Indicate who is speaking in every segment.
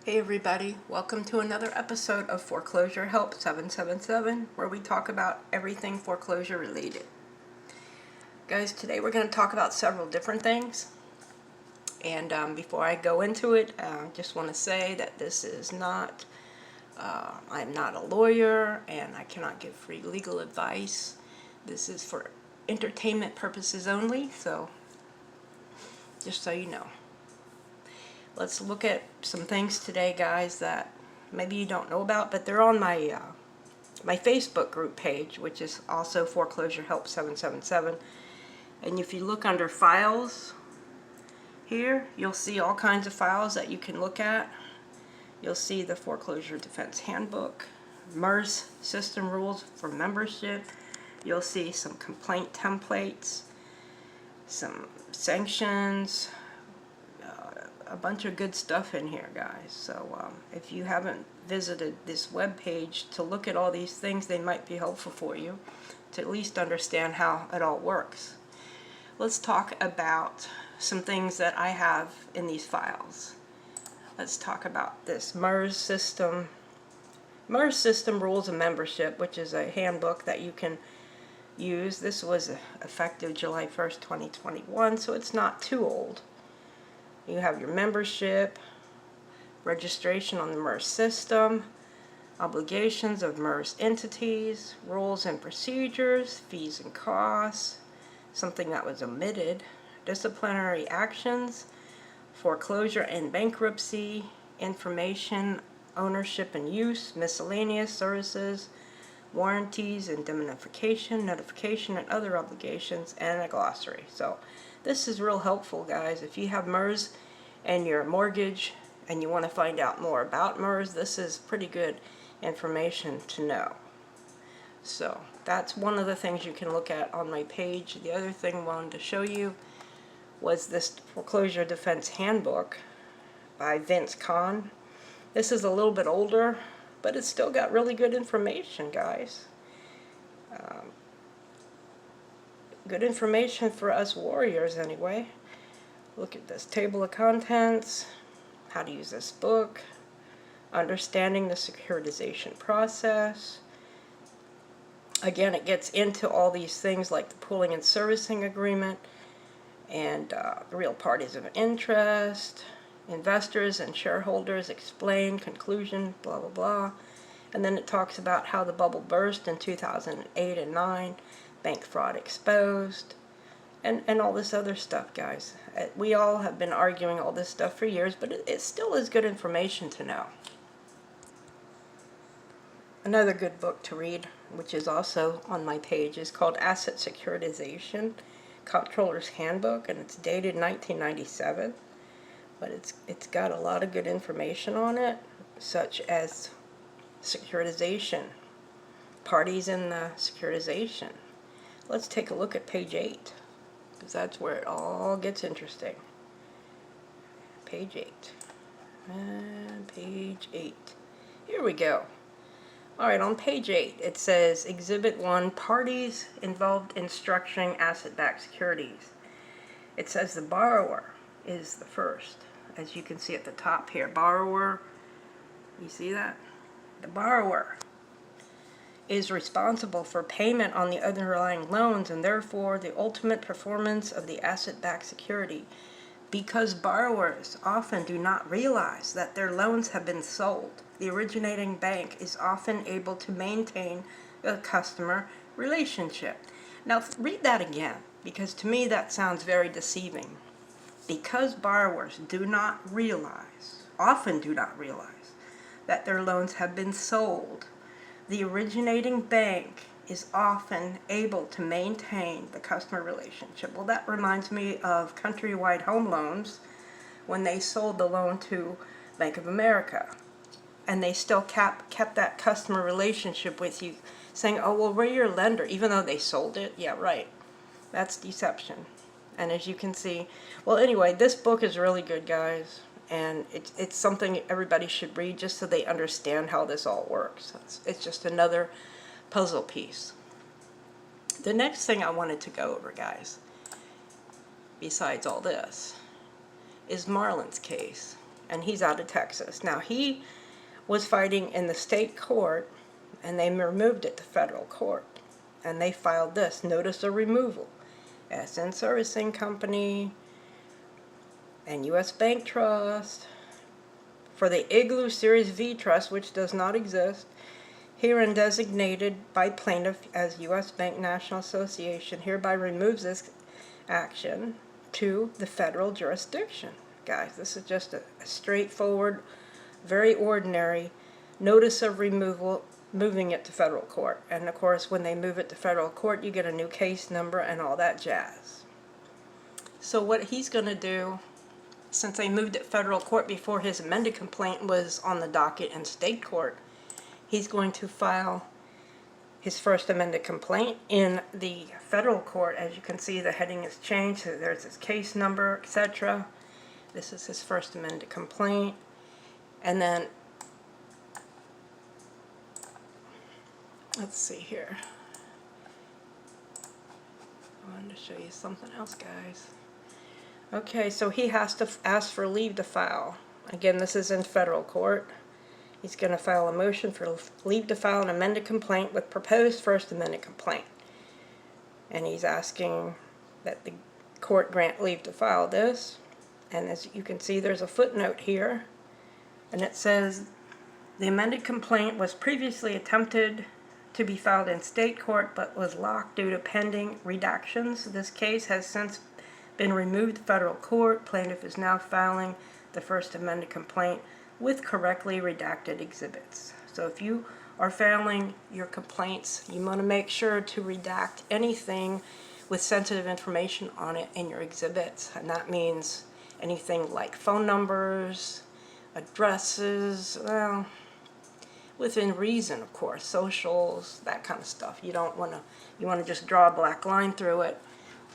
Speaker 1: Hey everybody, welcome to another episode of Foreclosure Help 777, where we talk about everything foreclosure related. Guys, today we're going to talk about several different things. And before I go into it, I just want to say that this is not, I'm not a lawyer and I cannot give free legal advice. This is for entertainment purposes only, so just so you know. Let's look at some things today, guys, that maybe you don't know about, but they're on my my Facebook group page, which is also Foreclosure Help 777. And if you look under files here, you'll see all kinds of files that you can look at. You'll see the Foreclosure Defense Handbook, MERS System Rules for Membership. You'll see some complaint templates, some sanctions, a bunch of good stuff in here, guys. So if you haven't visited this web page to look at all these things, they might be helpful for you to at least understand how it all works. Let's talk about some things that I have in these files. Let's talk about this MERS System Rules of Membership, which is a handbook that you can use. This was effective July 1st, 2021, so it's not too old. You have your membership, registration on the MERS system, obligations of MERS entities, rules and procedures, fees and costs, something that was omitted, disciplinary actions, foreclosure and bankruptcy, information, ownership and use, miscellaneous services, warranties, indemnification, notification, and other obligations, and a glossary. So this is real helpful, guys. If you have MERS and your mortgage and you want to find out more about MERS, this is pretty good information to know. So that's one of the things you can look at on my page. The other thing I wanted to show you was this Foreclosure Defense Handbook by Vince Kahn. This is a little bit older, but it's still got really good information, guys. Good information for us warriors anyway. Look at this table of contents, how to use this book, understanding the securitization process. Again, it gets into all these things like the pooling and servicing agreement and the real parties of interest, investors and shareholders explain, conclusion, blah blah blah. And then it talks about how the bubble burst in 2008 and 9, bank fraud exposed, and all this other stuff, guys. We all have been arguing all this stuff for years, but it still is good information to know. Another good book to read, which is also on my page, is called Asset Securitization, Comptroller's Handbook, and it's dated 1997. But it's got a lot of good information on it, such as securitization, parties in the securitization. Let's take a look at page 8, because that's where it all gets interesting. Page 8. And page 8. Here we go. Alright, on page 8 it says Exhibit 1, Parties Involved in Structuring Asset-Backed Securities. It says the borrower is the first. As you can see at the top here, borrower, you see that? The borrower is responsible for payment on the underlying loans and therefore the ultimate performance of the asset-backed security. Because borrowers often do not realize that their loans have been sold, the originating bank is often able to maintain a customer relationship. Now read that again, because to me that sounds very deceiving. Because borrowers often do not realize that their loans have been sold, the originating bank is often able to maintain the customer relationship. Well, that reminds me of Countrywide Home Loans when they sold the loan to Bank of America. And they still kept that customer relationship with you, saying, oh, well, we're your lender, even though they sold it. Yeah, right. That's deception. And as you can see, well, anyway, this book is really good, guys. And it's something everybody should read just so they understand how this all works. It's just another puzzle piece. The next thing I wanted to go over, guys, besides all this, is Marlon's case. and he's out of Texas. Now, he was fighting in the state court, and they removed it to federal court. And they filed this, notice of removal. SN Servicing Company and U.S. Bank Trust for the Igloo Series V Trust, which does not exist, herein designated by plaintiff as U.S. Bank National Association, hereby removes this action to the federal jurisdiction. Guys, this is just a straightforward, very ordinary notice of removal, moving it to federal court. And of course, when they move it to federal court, you get a new case number and all that jazz. So what he's going to do, since they moved it federal court before his amended complaint was on the docket in state court, he's going to file his first amended complaint in the federal court. As you can see, the heading is changed, so there's his case number, etc. This is his first amended complaint. And then, let's see here. I wanted to show you something else, guys. Okay, so he has to ask for leave to file. Again, this is in federal court. He's going to file a motion for leave to file an amended complaint with proposed first amended complaint. And he's asking that the court grant leave to file this. And as you can see, there's a footnote here. And it says, the amended complaint was previously attempted to be filed in state court, but was locked due to pending redactions. This case has since been removed to federal court. Plaintiff is now filing the first amended complaint with correctly redacted exhibits. So if you are filing your complaints, you want to make sure to redact anything with sensitive information on it in your exhibits. And that means anything like phone numbers, addresses, well, within reason, of course, socials, that kind of stuff. You don't want to, you want to just draw a black line through it,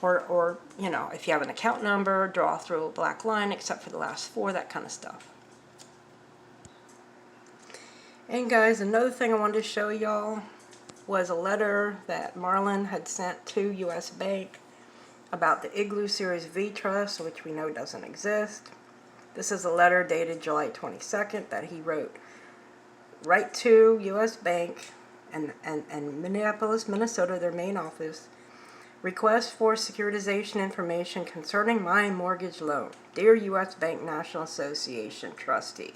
Speaker 1: or you know, if you have an account number, draw through a black line except for the last four, that kind of stuff. And guys, another thing I wanted to show y'all was a letter that Marlon had sent to U.S. Bank about the Igloo Series V Trust, which we know doesn't exist. This is a letter dated July 22nd that he wrote right to U.S. Bank and Minneapolis, Minnesota, their main office. Request for securitization information concerning my mortgage loan. Dear U.S. Bank National Association trustee.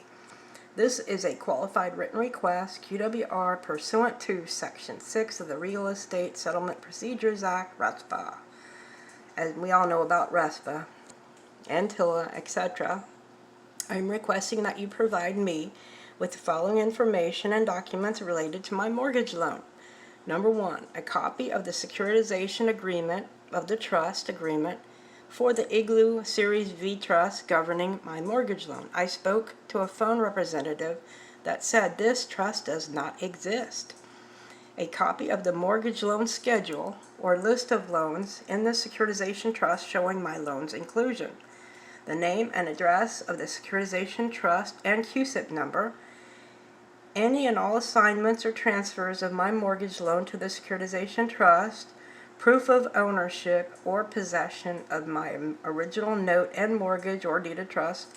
Speaker 1: This is a qualified written request, QWR, pursuant to Section 6 of the Real Estate Settlement Procedures Act, RESPA. As we all know about RESPA, and TILA, etc. I'm requesting that you provide me with the following information and documents related to my mortgage loan. Number 1, a copy of the securitization agreement of the trust agreement for the Igloo Series V Trust governing my mortgage loan. I spoke to a phone representative that said this trust does not exist. A copy of the mortgage loan schedule or list of loans in the securitization trust showing my loan's inclusion. The name and address of the securitization trust and QSIP number. Any and all assignments or transfers of my mortgage loan to the securitization trust. Proof of ownership or possession of my original note and mortgage or deed of trust,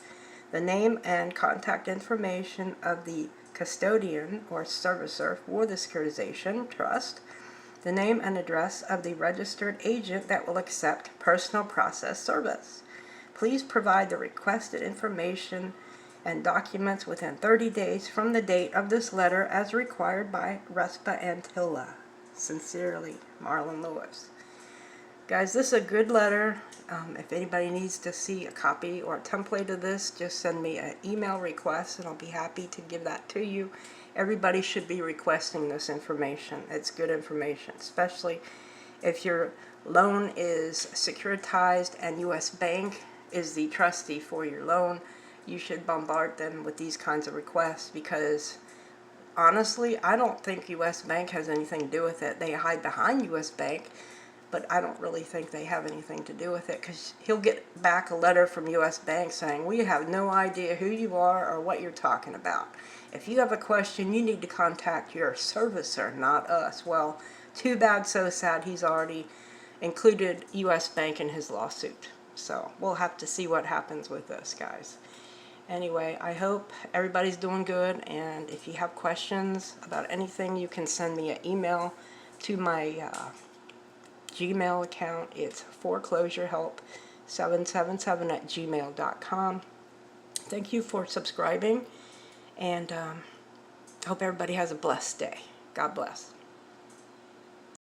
Speaker 1: the name and contact information of the custodian or servicer for the securitization trust, the name and address of the registered agent that will accept personal process service. Please provide the requested information and documents within 30 days from the date of this letter as required by RESPA and TILA. Sincerely, Marlon Lewis. Guys, this is a good letter. If anybody needs to see a copy or a template of this, just send me an email request and I'll be happy to give that to you. Everybody should be requesting this information. It's good information, especially if your loan is securitized and U.S. Bank is the trustee for your loan. You should bombard them with these kinds of requests because honestly, I don't think U.S. Bank has anything to do with it. They hide behind U.S. Bank, but I don't really think they have anything to do with it because he'll get back a letter from U.S. Bank saying, we have no idea who you are or what you're talking about. If you have a question, you need to contact your servicer, not us. Well, too bad, so sad. He's already included U.S. Bank in his lawsuit. So we'll have to see what happens with this, guys. Anyway, I hope everybody's doing good, and if you have questions about anything, you can send me an email to my Gmail account. It's foreclosurehelp777@gmail.com. Thank you for subscribing, and I hope everybody has a blessed day. God bless.